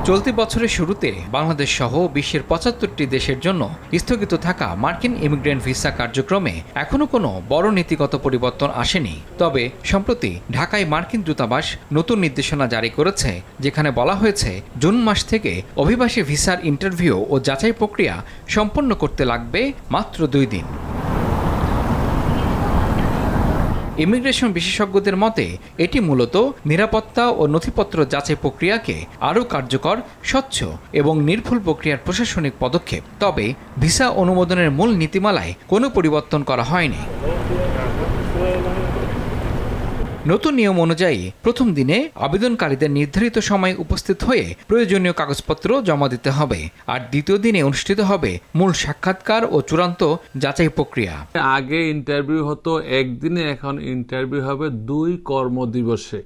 চলতি বছরের শুরুতে বাংলাদেশ সহ বিশ্বের ৭৫টি দেশের জন্য স্থগিত থাকা মার্কিন ইমিগ্রেন্ট ভিসা কার্যক্রমে এখনো কোনো বড় নীতিগত পরিবর্তন আসেনি। তবে সম্প্রতি ঢাকায় মার্কিন দূতাবাস নতুন নির্দেশনা জারি করেছে, যেখানে বলা হয়েছে জুন মাস থেকে অভিবাসী ভিসার ইন্টারভিউ ও যাচাই প্রক্রিয়া সম্পন্ন করতে লাগবে মাত্র 2 দিন। ইমিগ্রেশন বিশেষজ্ঞদের মতে এটি মূলত নিরাপত্তা ও নথিপত্র যাচাই প্রক্রিয়াকে আরও কার্যকর, স্বচ্ছ এবং নির্ভুল প্রক্রিয়ার প্রশাসনিক পদক্ষেপ। তবে ভিসা অনুমোদনের মূল নীতিমালায় কোনো পরিবর্তন করা হয়নি। নতুন নিয়ম অনুযায়ী প্রথম দিনে আবেদনকারীদের নির্ধারিত সময়ে উপস্থিত হয়ে প্রয়োজনীয় কাগজপত্র জমা দিতে হবে, আর দ্বিতীয় দিনে অনুষ্ঠিত হবে মূল সাক্ষাৎকার ও চূড়ান্ত যাচাই প্রক্রিয়া। আগে ইন্টারভিউ হতো একদিনে, এখন ইন্টারভিউ হবে 2 কর্মদিবসে।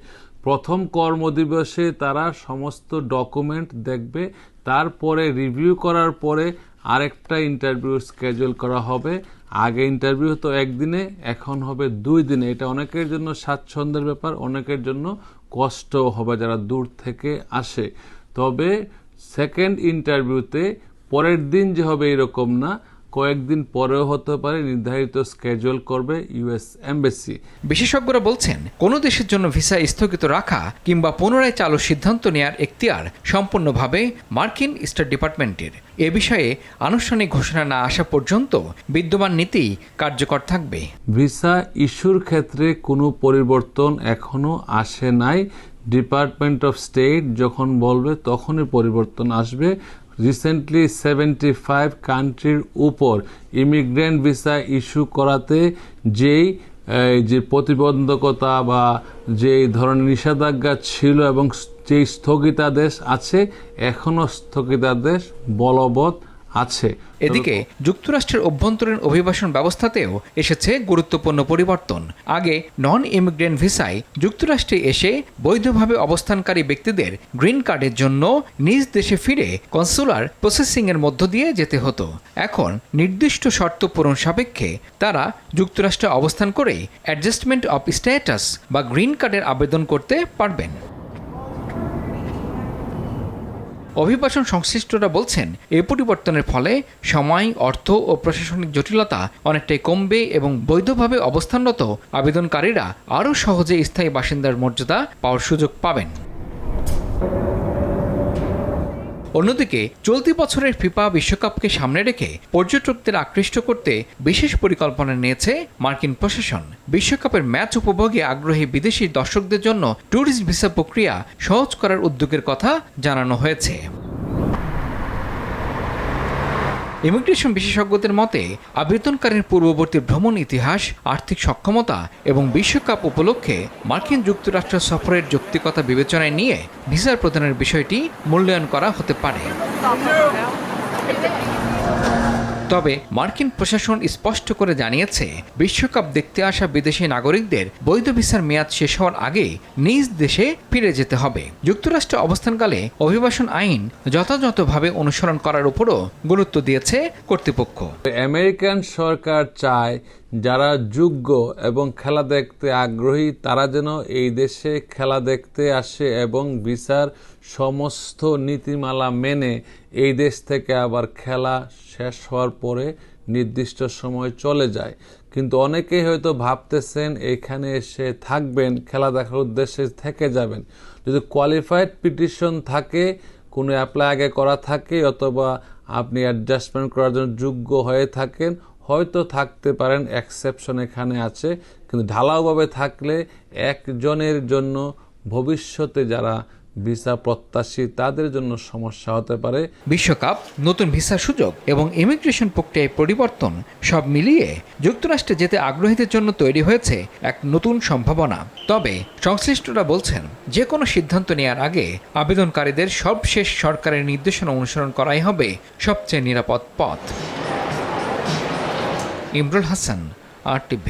প্রথম কর্মদিবসে তারা সমস্ত ডকুমেন্ট দেখবে, তারপরে রিভিউ করার পরে আরেকটা ইন্টারভিউ স্কেজুল করা হবে। আগে ইন্টারভিউ হতো একদিনে, এখন হবে 2 দিনে। এটা অনেকের জন্য স্বাচ্ছন্দ্যের ব্যাপার, অনেকের জন্য কষ্ট হবে যারা দূর থেকে আসে। তবে সেকেন্ড ইন্টারভিউতে পরের দিন যে হবে এরকম না, কয়েকদিন পরেও হতে পারে, নির্ধারিত স্কেজুল করবে ইউএস এমবাসি। বিশেষজ্ঞরা বলছেন, কোনো দেশের জন্য ভিসা স্থগিত রাখা কিংবা পুনরায় চালুর সিদ্ধান্ত নেয়ার এখতিয়ার সম্পূর্ণভাবে মার্কিন স্টেট ডিপার্টমেন্টের। এ বিষয়ে আনুষ্ঠানিক ঘোষণা না আসা পর্যন্ত বিদ্যমান নীতি কার্যকর থাকবে। ভিসা ইস্যুর ক্ষেত্রে কোনো পরিবর্তন এখনো আসে নাই। ডিপার্টমেন্ট অফ স্টেট যখন বলবে তখনই পরিবর্তন আসবে। রিসেন্টলি 75 কান্ট্রির উপর ইমিগ্রেন্ট ভিসা ইস্যু করাতে যে প্রতিবন্ধকতা বা যেই ধরনের নিষেধাজ্ঞা ছিল এবং যেই স্থগিতাদেশ আছে, এখনো স্থগিতাদেশ বলবৎ আছে। এদিকে যুক্তরাষ্ট্রের অভ্যন্তরীণ অভিবাসন ব্যবস্থাতেও এসেছে গুরুত্বপূর্ণ পরিবর্তন। আগে নন ইমিগ্রেন্ট ভিসায় যুক্তরাষ্ট্রে এসে বৈধভাবে অবস্থানকারী ব্যক্তিদের গ্রিন কার্ডের জন্য নিজ দেশে ফিরে কনসুলার প্রসেসিংয়ের মধ্য দিয়ে যেতে হতো। এখন নির্দিষ্ট শর্ত পূরণ সাপেক্ষে তারা যুক্তরাষ্ট্রে অবস্থান করে অ্যাডজাস্টমেন্ট অফ স্ট্যাটাস বা গ্রিন কার্ডের আবেদন করতে পারবেন। অভিবাসন সংশ্লিষ্টরা বলছেন, এই পরিবর্তনের ফলে সময়, অর্থ ও প্রশাসনিক জটিলতা অনেকটাই কমবে এবং বৈধভাবে অবস্থানরত আবেদনকারীরা আরও সহজে স্থায়ী বাসিন্দার মর্যাদা পাওয়ার সুযোগ পাবেন। অন্যদিকে চলতি বছরের ফিফা বিশ্বকাপকে সামনে রেখে পর্যটকদের আকৃষ্ট করতে বিশেষ পরিকল্পনা নিয়েছে মার্কিন প্রশাসন। বিশ্বকাপের ম্যাচ উপভোগে আগ্রহী বিদেশি দর্শকদের জন্য ট্যুরিস্ট ভিসা প্রক্রিয়া সহজ করার উদ্যোগের কথা জানানো হয়েছে। ইমিগ্রেশন বিশেষজ্ঞদের মতে আবেদনকারীর পূর্ববর্তী ভ্রমণ ইতিহাস, আর্থিক সক্ষমতা এবং বিশ্বকাপ উপলক্ষে মার্কিন যুক্তরাষ্ট্র সফরের যৌক্তিকতা বিবেচনায় নিয়ে ভিসার প্রদানের বিষয়টি মূল্যায়ন করা হতে পারে। তবে মার্কিন প্রশাসন স্পষ্ট করে জানিয়েছে, বিশ্বকাপ দেখতে আসা বিদেশি নাগরিকদের বৈধ ভিসার মেয়াদ শেষ হওয়ার আগে নিজ দেশে ফিরে যেতে হবে। যুক্তরাষ্ট্রে অবস্থানকালে অভিবাসন আইন যথাযথভাবে অনুসরণ করার উপরও গুরুত্ব দিয়েছে কর্তৃপক্ষ। আমেরিকান সরকার চায় যারা যোগ্য এবং খেলা দেখতে আগ্রহী তারা যেন এই দেশে খেলা দেখতে আসে এবং ভিসার সমস্ত নীতিমালা মেনে এই দেশ থেকে আবার খেলা শেষ হওয়ার পরে নির্দিষ্ট সময় চলে যায়। কিন্তু অনেকেই হয়তো ভাবতেছেন এখানে এসে থাকবেন, খেলা দেখার উদ্দেশ্যে থেকে যাবেন। যদি কোয়ালিফাইড পিটিশন থাকে, কোনো অ্যাপ্লাই আগে করা থাকে, অথবা আপনি অ্যাডজাস্টমেন্ট করার জন্য যোগ্য হয়ে থাকেন, হয়তো থাকতে পারেন, এক্সেপশন এখানে আছে। কিন্তু ঢালাওভাবে থাকলে একজনের জন্য ভবিষ্যতে যারা ভিসা প্রত্যাশী তাদের জন্য সমস্যা হতে পারে। বিশ্বকাপ, নতুন ভিসার সুযোগ এবং ইমিগ্রেশন প্রক্রিয়ায় পরিবর্তন সব মিলিয়ে যুক্তরাষ্ট্রে যেতে আগ্রহীদের জন্য তৈরি হয়েছে এক নতুন সম্ভাবনা। তবে সংশ্লিষ্টরা বলছেন, যে কোনো সিদ্ধান্ত নেওয়ার আগে আবেদনকারীদের সর্বশেষ সরকারের নির্দেশনা অনুসরণ করাই হবে সবচেয়ে নিরাপদ পথ। ইমরুল হাসান, RTV।